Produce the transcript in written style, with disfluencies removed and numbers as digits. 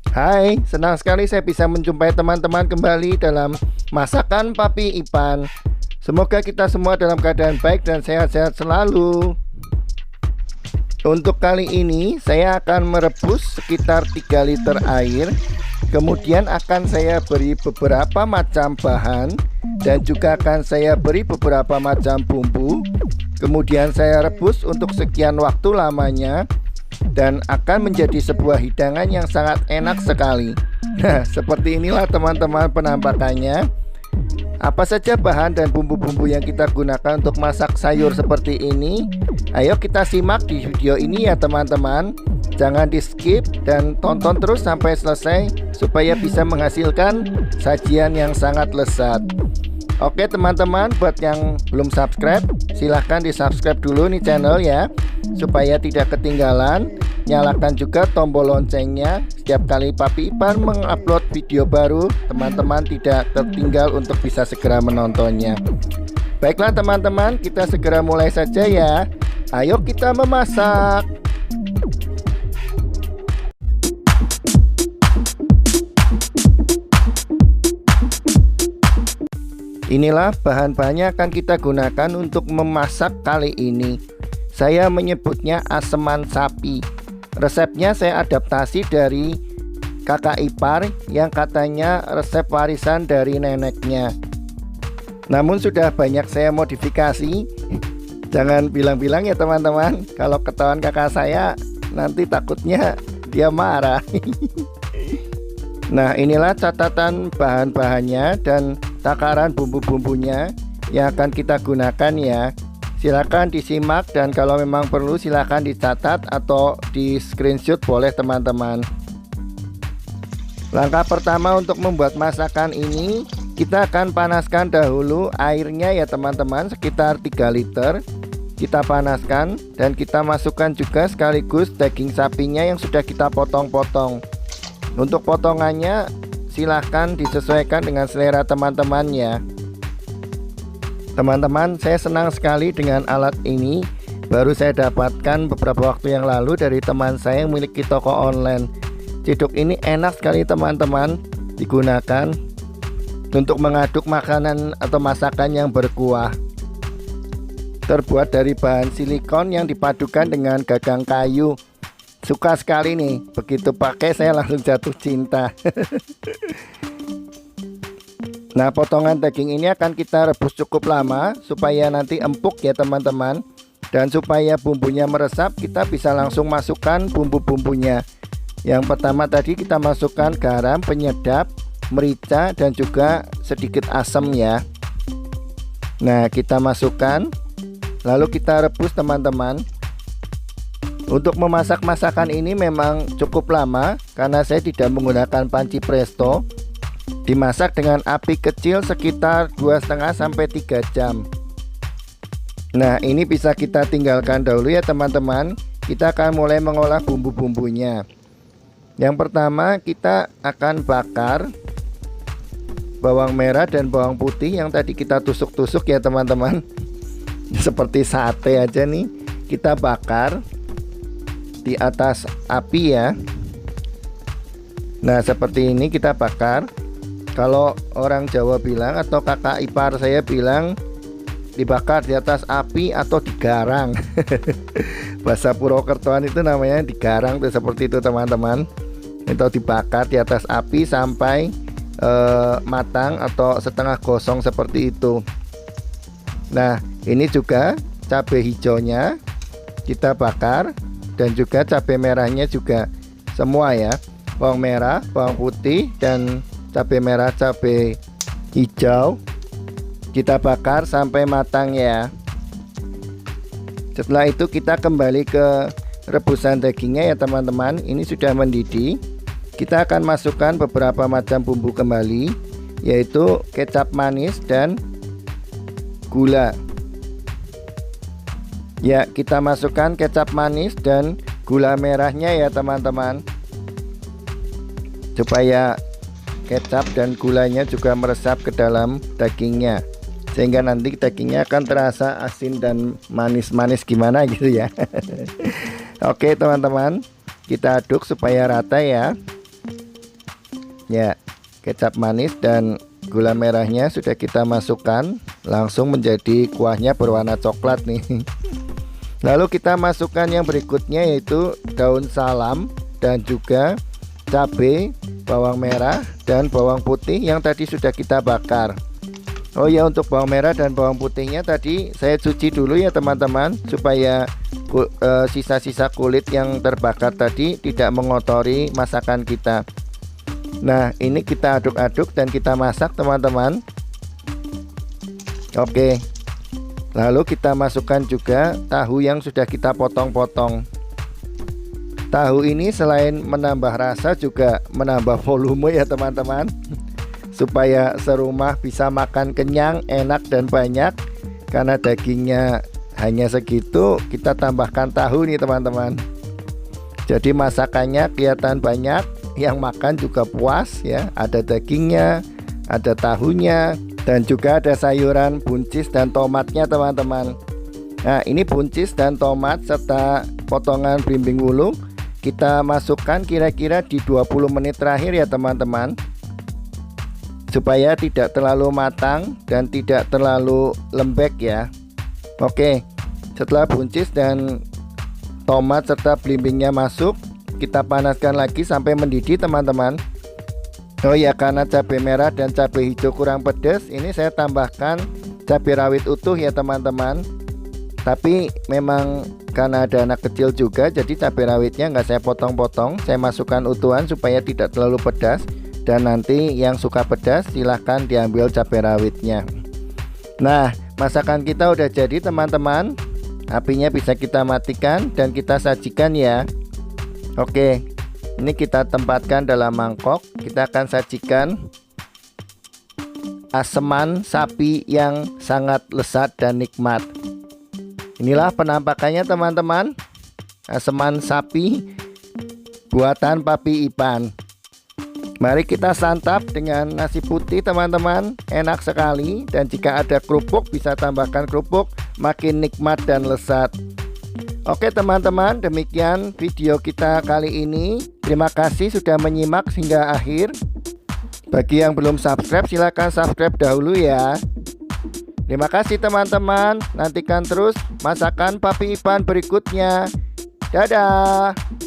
Hai, senang sekali saya bisa menjumpai teman-teman kembali dalam masakan Papi Ipan. Semoga kita semua dalam keadaan baik dan sehat-sehat selalu. Untuk kali ini saya akan merebus sekitar 3 liter air. Kemudian akan saya beri beberapa macam bahan dan juga akan saya beri beberapa macam bumbu. Kemudian saya rebus untuk sekian waktu lamanya dan akan menjadi sebuah hidangan yang sangat enak sekali. Nah, seperti inilah teman-teman penampakannya. Apa saja bahan dan bumbu-bumbu yang kita gunakan untuk masak sayur seperti ini? Ayo kita simak di video ini ya teman-teman. Jangan di skip dan tonton terus sampai selesai supaya bisa menghasilkan sajian yang sangat lezat. Oke teman-teman, buat yang belum subscribe silahkan di subscribe dulu nih channel ya, supaya tidak ketinggalan. Nyalakan juga tombol loncengnya. Setiap kali Papi Ipan mengupload video baru, teman-teman tidak tertinggal untuk bisa segera menontonnya. Baiklah teman-teman, kita segera mulai saja ya. Ayo kita memasak. Inilah bahan-bahannya akan kita gunakan untuk memasak kali ini. Saya menyebutnya aseman sapi. Resepnya saya adaptasi dari kakak ipar yang katanya resep warisan dari neneknya. Namun sudah banyak saya modifikasi. Jangan bilang-bilang ya teman-teman, kalau ketahuan kakak saya nanti takutnya dia marah. Nah, inilah catatan bahan-bahannya dan takaran bumbu-bumbunya yang akan kita gunakan ya. Silakan disimak dan kalau memang perlu silakan dicatat atau di screenshot boleh teman-teman. Langkah pertama untuk membuat masakan ini, kita akan panaskan dahulu airnya ya teman-teman, sekitar 3 liter. Kita panaskan dan kita masukkan juga sekaligus daging sapinya yang sudah kita potong-potong. Untuk potongannya silahkan disesuaikan dengan selera teman-teman ya. Teman-teman, saya senang sekali dengan alat ini. Baru saya dapatkan beberapa waktu yang lalu dari teman saya yang memiliki toko online. Ciduk ini enak sekali teman-teman digunakan untuk mengaduk makanan atau masakan yang berkuah. Terbuat dari bahan silikon yang dipadukan dengan gagang kayu. Suka sekali nih, begitu pakai saya langsung jatuh cinta. Nah, potongan daging ini akan kita rebus cukup lama supaya nanti empuk ya teman-teman. Dan supaya bumbunya meresap, kita bisa langsung masukkan bumbu-bumbunya. Yang pertama tadi kita masukkan garam, penyedap, merica dan juga sedikit asam ya. Nah, kita masukkan, lalu kita rebus teman-teman. Untuk memasak masakan ini memang cukup lama karena saya tidak menggunakan panci presto. Dimasak dengan api kecil sekitar 2,5 sampai 3 jam. Nah, ini bisa kita tinggalkan dahulu ya teman-teman. Kita akan mulai mengolah bumbu-bumbunya. Yang pertama kita akan bakar bawang merah dan bawang putih yang tadi kita tusuk-tusuk ya teman-teman. Seperti sate aja nih. Kita bakar di atas api ya. Nah, seperti ini kita bakar. Kalau orang Jawa bilang atau kakak ipar saya bilang dibakar di atas api atau digarang. Bahasa Purwokertoan itu namanya digarang tuh, seperti itu teman-teman. Itu dibakar di atas api sampai matang atau setengah gosong seperti itu. Nah, ini juga cabai hijaunya kita bakar dan juga cabai merahnya juga semua ya. Bawang merah, bawang putih dan cabai merah, cabai hijau kita bakar sampai matang ya. Setelah itu kita kembali ke rebusan dagingnya ya teman-teman. Ini sudah mendidih. Kita akan masukkan beberapa macam bumbu kembali, yaitu kecap manis dan gula. Ya, kita masukkan kecap manis dan gula merahnya ya teman-teman, supaya kecap dan gulanya juga meresap ke dalam dagingnya, sehingga nanti dagingnya akan terasa asin dan manis-manis gimana gitu ya. Oke teman-teman, kita aduk supaya rata ya. Ya, kecap manis dan gula merahnya sudah kita masukkan, langsung menjadi kuahnya berwarna coklat nih. Lalu kita masukkan yang berikutnya yaitu daun salam dan juga cabai, bawang merah dan bawang putih yang tadi sudah kita bakar. Oh ya, untuk bawang merah dan bawang putihnya tadi saya cuci dulu ya teman-teman, supaya sisa-sisa kulit yang terbakar tadi tidak mengotori masakan kita. Nah, ini kita aduk-aduk dan kita masak teman-teman. Oke. Lalu kita masukkan juga tahu yang sudah kita potong-potong. Tahu ini selain menambah rasa juga menambah volume ya teman-teman, supaya serumah bisa makan kenyang, enak dan banyak. Karena dagingnya hanya segitu, kita tambahkan tahu nih teman-teman. Jadi masakannya kelihatan banyak, yang makan juga puas ya. Ada dagingnya, ada tahunya, dan juga ada sayuran buncis dan tomatnya teman-teman. Nah, ini buncis dan tomat serta potongan belimbing wulung kita masukkan kira-kira di 20 menit terakhir ya teman-teman, supaya tidak terlalu matang dan tidak terlalu lembek ya. Oke, setelah buncis dan tomat serta belimbingnya masuk, kita panaskan lagi sampai mendidih teman-teman. Oh ya, karena cabai merah dan cabai hijau kurang pedas, ini saya tambahkan cabai rawit utuh ya teman-teman. Tapi memang karena ada anak kecil juga, jadi cabai rawitnya nggak saya potong-potong, saya masukkan utuhan supaya tidak terlalu pedas. Dan nanti yang suka pedas silahkan diambil cabai rawitnya. Nah, masakan kita udah jadi teman-teman. Apinya bisa kita matikan dan kita sajikan ya. Oke, ini kita tempatkan dalam mangkok. Kita akan sajikan aseman sapi yang sangat lezat dan nikmat. Inilah penampakannya teman-teman, aseman sapi buatan Papi Ipan. Mari kita santap dengan nasi putih teman-teman, enak sekali. Dan jika ada kerupuk bisa tambahkan kerupuk, makin nikmat dan lezat. Oke teman-teman, demikian video kita kali ini. Terima kasih sudah menyimak hingga akhir. Bagi yang belum subscribe, silahkan subscribe dahulu ya. Terima kasih teman-teman. Nantikan terus masakan Papi Ipan berikutnya. Dadah.